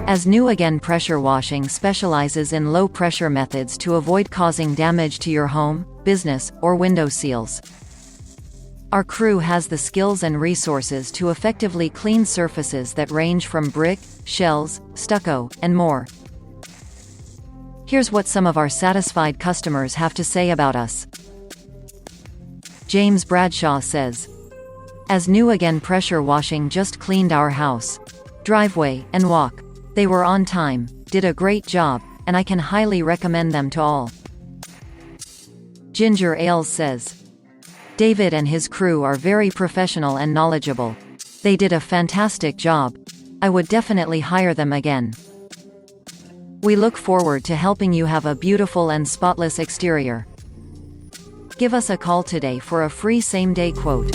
As New Again Pressure Washing specializes in low-pressure methods to avoid causing damage to your home, business, or window seals. Our crew has the skills and resources to effectively clean surfaces that range from brick, shells, stucco, and more. Here's what some of our satisfied customers have to say about us. James Bradshaw says, "As New Again Pressure Washing just cleaned our house, driveway, and walk. They were on time, did a great job, and I can highly recommend them to all." Ginger Ailes says, "David and his crew are very professional and knowledgeable. They did a fantastic job. I would definitely hire them again." We look forward to helping you have a beautiful and spotless exterior. Give us a call today for a free same-day quote.